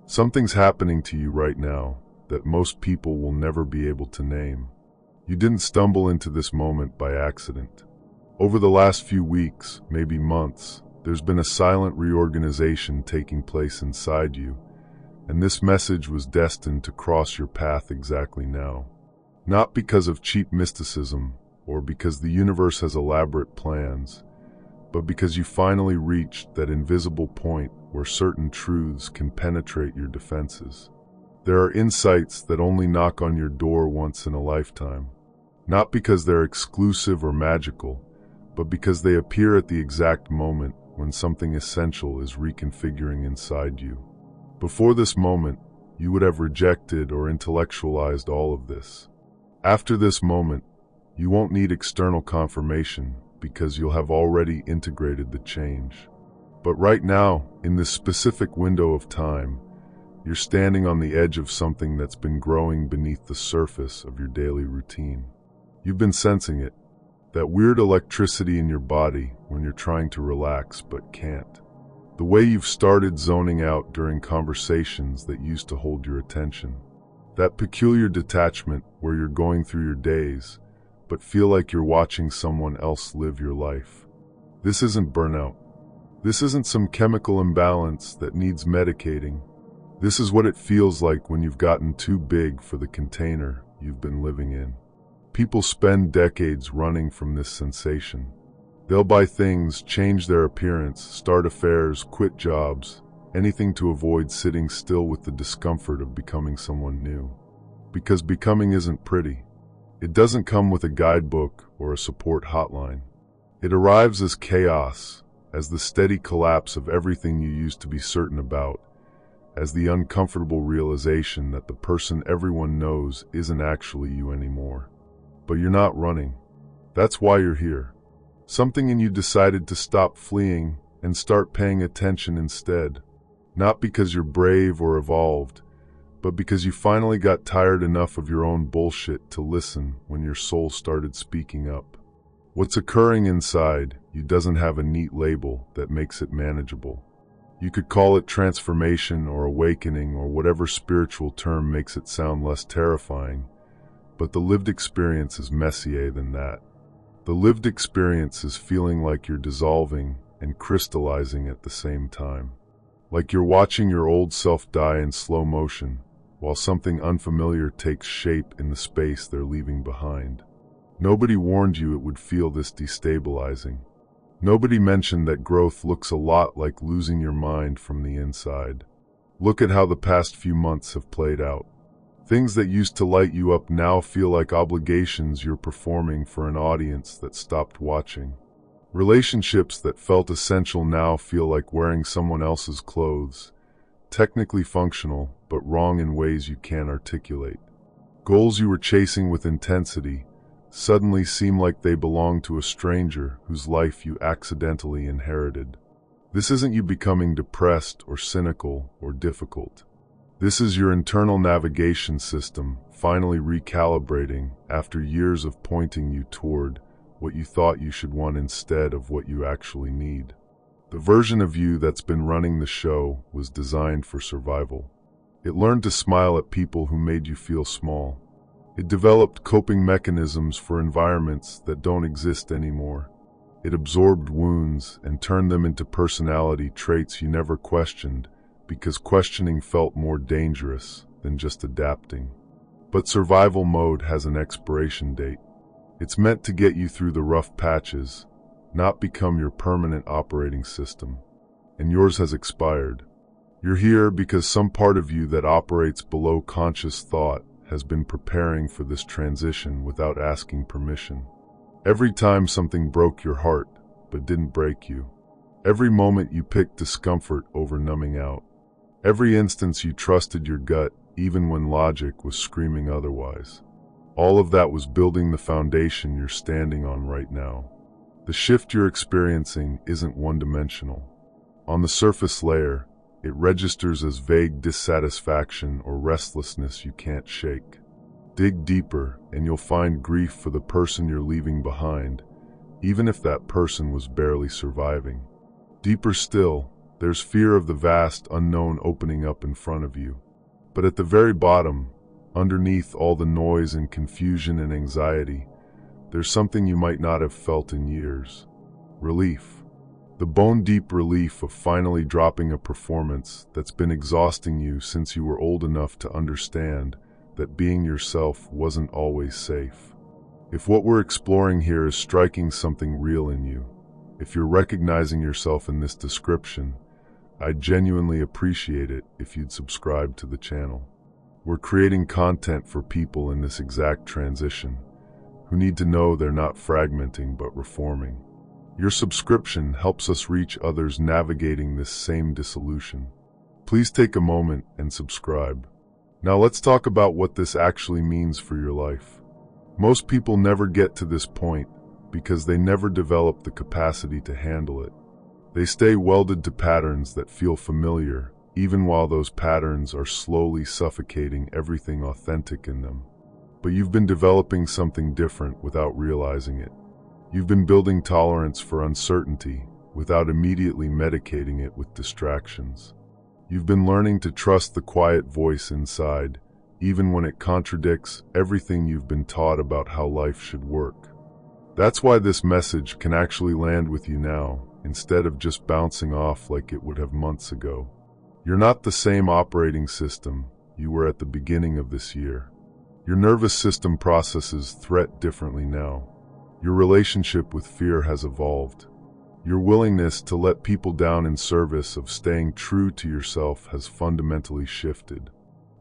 Something's happening to you right now that most people will never be able to name. You didn't stumble into this moment by accident. Over the last few weeks, maybe months, there's been a silent reorganization taking place inside you, and this message was destined to cross your path exactly now. Not because of cheap mysticism, or because the universe has elaborate plans, but because you finally reached that invisible point where certain truths can penetrate your defenses. There are insights that only knock on your door once in a lifetime, not because they're exclusive or magical, but because they appear at the exact moment when something essential is reconfiguring inside you. Before this moment, you would have rejected or intellectualized all of this. After this moment, you won't need external confirmation because you'll have already integrated the change. But right now, in this specific window of time, you're standing on the edge of something that's been growing beneath the surface of your daily routine. You've been sensing it, that weird electricity in your body when you're trying to relax but can't. The way you've started zoning out during conversations that used to hold your attention. That peculiar detachment where you're going through your days, but feel like you're watching someone else live your life. This isn't burnout. This isn't some chemical imbalance that needs medicating. This is what it feels like when you've gotten too big for the container you've been living in. People spend decades running from this sensation. They'll buy things, change their appearance, start affairs, quit jobs, anything to avoid sitting still with the discomfort of becoming someone new. Because becoming isn't pretty. It doesn't come with a guidebook or a support hotline. It arrives as chaos, as the steady collapse of everything you used to be certain about, as the uncomfortable realization that the person everyone knows isn't actually you anymore. But you're not running. That's why you're here. Something in you decided to stop fleeing and start paying attention instead. Not because you're brave or evolved, but because you finally got tired enough of your own bullshit to listen when your soul started speaking up. What's occurring inside you doesn't have a neat label that makes it manageable. You could call it transformation or awakening or whatever spiritual term makes it sound less terrifying, but the lived experience is messier than that. The lived experience is feeling like you're dissolving and crystallizing at the same time. Like you're watching your old self die in slow motion, while something unfamiliar takes shape in the space they're leaving behind. Nobody warned you it would feel this destabilizing. Nobody mentioned that growth looks a lot like losing your mind from the inside. Look at how the past few months have played out. Things that used to light you up now feel like obligations you're performing for an audience that stopped watching. Relationships that felt essential now feel like wearing someone else's clothes, technically functional, but wrong in ways you can't articulate. Goals you were chasing with intensity suddenly seem like they belong to a stranger whose life you accidentally inherited. This isn't you becoming depressed or cynical or difficult. This is your internal navigation system finally recalibrating after years of pointing you toward what you thought you should want instead of what you actually need. The version of you that's been running the show was designed for survival. It learned to smile at people who made you feel small. It developed coping mechanisms for environments that don't exist anymore. It absorbed wounds and turned them into personality traits you never questioned, because questioning felt more dangerous than just adapting. But survival mode has an expiration date. It's meant to get you through the rough patches, not become your permanent operating system. And yours has expired. You're here because some part of you that operates below conscious thought has been preparing for this transition without asking permission. Every time something broke your heart, but didn't break you. Every moment you picked discomfort over numbing out. Every instance you trusted your gut, even when logic was screaming otherwise. All of that was building the foundation you're standing on right now. The shift you're experiencing isn't one-dimensional. On the surface layer, it registers as vague dissatisfaction or restlessness you can't shake. Dig deeper, and you'll find grief for the person you're leaving behind, even if that person was barely surviving. Deeper still, There's fear of the vast unknown opening up in front of you. But at the very bottom, underneath all the noise and confusion and anxiety, there's something you might not have felt in years. Relief. The bone-deep relief of finally dropping a performance that's been exhausting you since you were old enough to understand that being yourself wasn't always safe. If what we're exploring here is striking something real in you, if you're recognizing yourself in this description, I'd genuinely appreciate it if you'd subscribe to the channel. We're creating content for people in this exact transition, who need to know they're not fragmenting but reforming. Your subscription helps us reach others navigating this same dissolution. Please take a moment and subscribe. Now let's talk about what this actually means for your life. Most people never get to this point because they never develop the capacity to handle it. They stay welded to patterns that feel familiar, even while those patterns are slowly suffocating everything authentic in them. But you've been developing something different without realizing it. You've been building tolerance for uncertainty without immediately medicating it with distractions. You've been learning to trust the quiet voice inside, even when it contradicts everything you've been taught about how life should work. That's why this message can actually land with you now, instead of just bouncing off like it would have months ago. You're not the same operating system you were at the beginning of this year. Your nervous system processes threat differently now. Your relationship with fear has evolved. Your willingness to let people down in service of staying true to yourself has fundamentally shifted.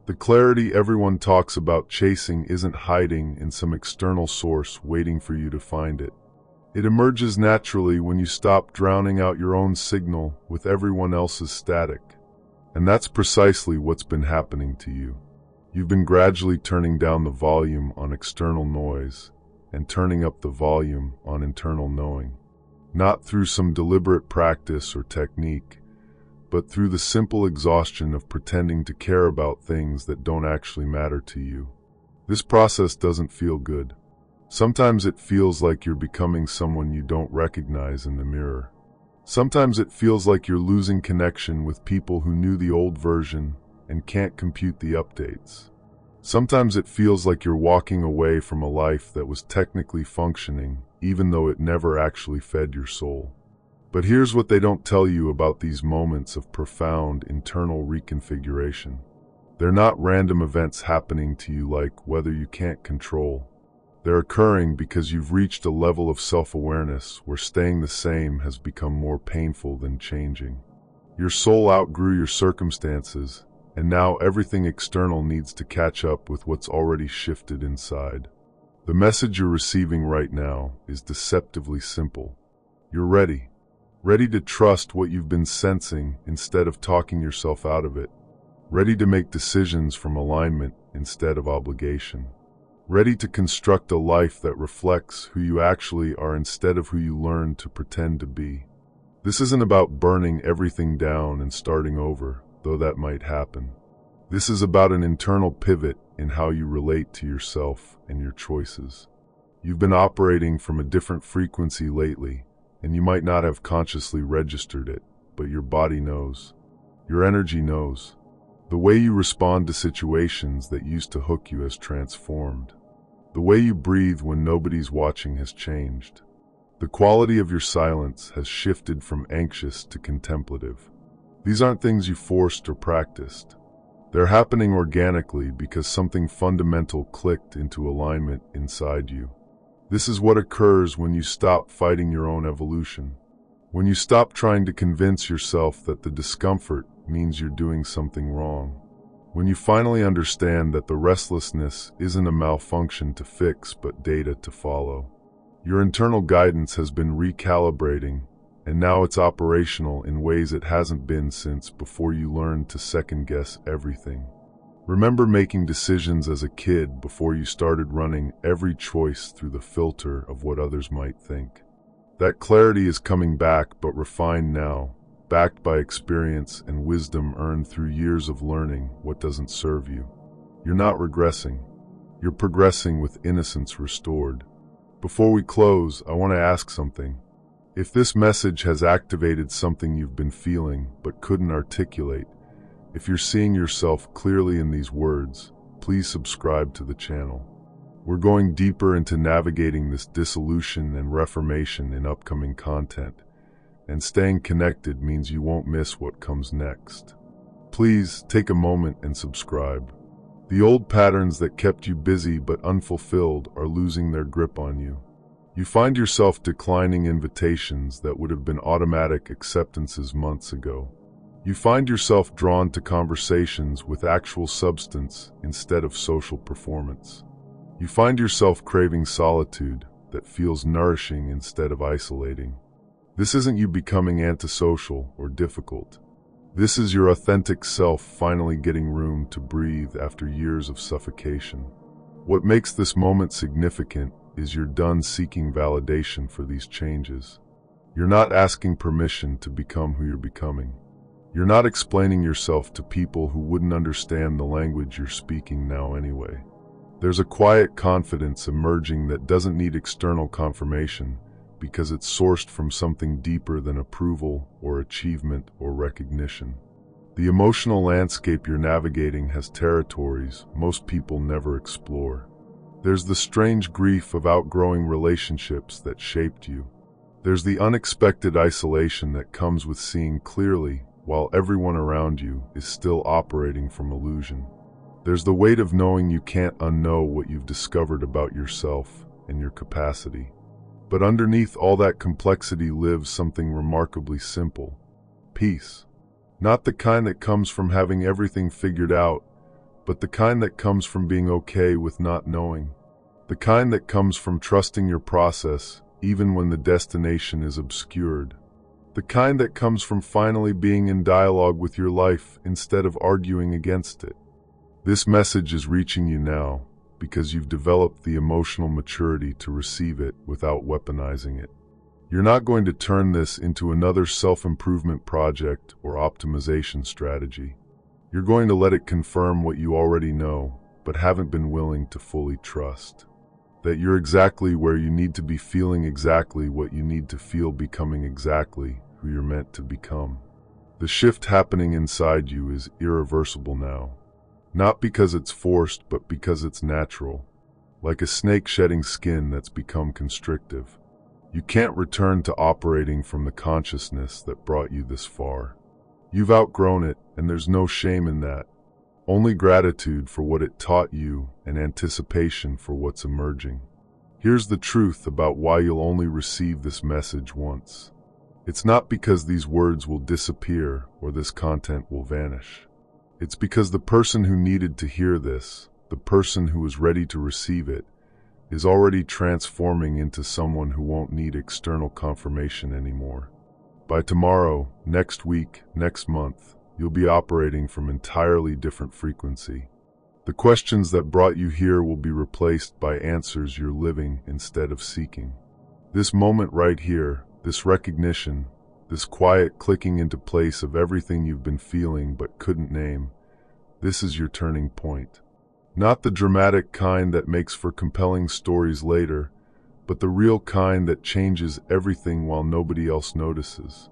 The clarity everyone talks about chasing isn't hiding in some external source waiting for you to find it. It emerges naturally when you stop drowning out your own signal with everyone else's static. And that's precisely what's been happening to you. You've been gradually turning down the volume on external noise and turning up the volume on internal knowing. Not through some deliberate practice or technique, but through the simple exhaustion of pretending to care about things that don't actually matter to you. This process doesn't feel good. Sometimes it feels like you're becoming someone you don't recognize in the mirror. Sometimes it feels like you're losing connection with people who knew the old version and can't compute the updates. Sometimes it feels like you're walking away from a life that was technically functioning, even though it never actually fed your soul. But here's what they don't tell you about these moments of profound internal reconfiguration. They're not random events happening to you like weather you can't control. They're occurring because you've reached a level of self-awareness where staying the same has become more painful than changing. Your soul outgrew your circumstances, and now everything external needs to catch up with what's already shifted inside. The message you're receiving right now is deceptively simple. You're ready. Ready to trust what you've been sensing instead of talking yourself out of it. Ready to make decisions from alignment instead of obligation. Ready to construct a life that reflects who you actually are instead of who you learned to pretend to be. This isn't about burning everything down and starting over, though that might happen. This is about an internal pivot in how you relate to yourself and your choices. You've been operating from a different frequency lately, and you might not have consciously registered it, but your body knows. Your energy knows. The way you respond to situations that used to hook you has transformed. The way you breathe when nobody's watching has changed. The quality of your silence has shifted from anxious to contemplative. These aren't things you forced or practiced. They're happening organically because something fundamental clicked into alignment inside you. This is what occurs when you stop fighting your own evolution. When you stop trying to convince yourself that the discomfort means you're doing something wrong. When you finally understand that the restlessness isn't a malfunction to fix but data to follow. Your internal guidance has been recalibrating, and now it's operational in ways it hasn't been since before you learned to second-guess everything. Remember making decisions as a kid before you started running every choice through the filter of what others might think. That clarity is coming back, but refined now, backed by experience and wisdom earned through years of learning what doesn't serve you. You're not regressing. You're progressing with innocence restored. Before we close, I want to ask something. If this message has activated something you've been feeling but couldn't articulate, if you're seeing yourself clearly in these words, please subscribe to the channel. We're going deeper into navigating this dissolution and reformation in upcoming content, and staying connected means you won't miss what comes next. Please take a moment and subscribe. The old patterns that kept you busy but unfulfilled are losing their grip on you. You find yourself declining invitations that would have been automatic acceptances months ago. You find yourself drawn to conversations with actual substance instead of social performance. You find yourself craving solitude that feels nourishing instead of isolating. This isn't you becoming antisocial or difficult. This is your authentic self finally getting room to breathe after years of suffocation. What makes this moment significant is you're done seeking validation for these changes. You're not asking permission to become who you're becoming. You're not explaining yourself to people who wouldn't understand the language you're speaking now anyway. There's a quiet confidence emerging that doesn't need external confirmation because it's sourced from something deeper than approval or achievement or recognition. The emotional landscape you're navigating has territories most people never explore. There's the strange grief of outgrowing relationships that shaped you. There's the unexpected isolation that comes with seeing clearly while everyone around you is still operating from illusion. There's the weight of knowing you can't unknow what you've discovered about yourself and your capacity. But underneath all that complexity lives something remarkably simple: peace. Not the kind that comes from having everything figured out, but the kind that comes from being okay with not knowing. The kind that comes from trusting your process even when the destination is obscured. The kind that comes from finally being in dialogue with your life instead of arguing against it. This message is reaching you now because you've developed the emotional maturity to receive it without weaponizing it. You're not going to turn this into another self-improvement project or optimization strategy. You're going to let it confirm what you already know, but haven't been willing to fully trust. That you're exactly where you need to be, feeling exactly what you need to feel, becoming exactly who you're meant to become. The shift happening inside you is irreversible now. Not because it's forced, but because it's natural. Like a snake shedding skin that's become constrictive. You can't return to operating from the consciousness that brought you this far. You've outgrown it, and there's no shame in that. Only gratitude for what it taught you and anticipation for what's emerging. Here's the truth about why you'll only receive this message once. It's not because these words will disappear or this content will vanish. It's because the person who needed to hear this, the person who was ready to receive it, is already transforming into someone who won't need external confirmation anymore. By tomorrow, next week, next month, you'll be operating from entirely different frequency. The questions that brought you here will be replaced by answers you're living instead of seeking. This moment right here, this recognition, this quiet clicking into place of everything you've been feeling but couldn't name, this is your turning point. Not the dramatic kind that makes for compelling stories later, but the real kind that changes everything while nobody else notices.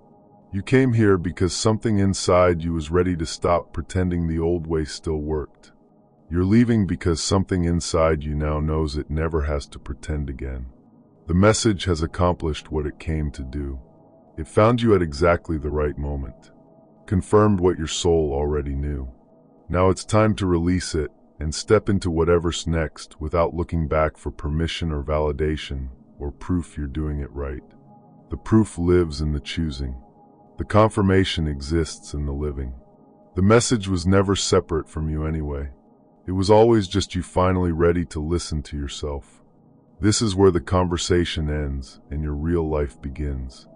You came here because something inside you was ready to stop pretending the old way still worked. You're leaving because something inside you now knows it never has to pretend again. The message has accomplished what it came to do. It found you at exactly the right moment. Confirmed what your soul already knew. Now it's time to release it and step into whatever's next without looking back for permission or validation or proof you're doing it right. The proof lives in the choosing. The confirmation exists in the living. The message was never separate from you anyway. It was always just you finally ready to listen to yourself. This is where the conversation ends and your real life begins.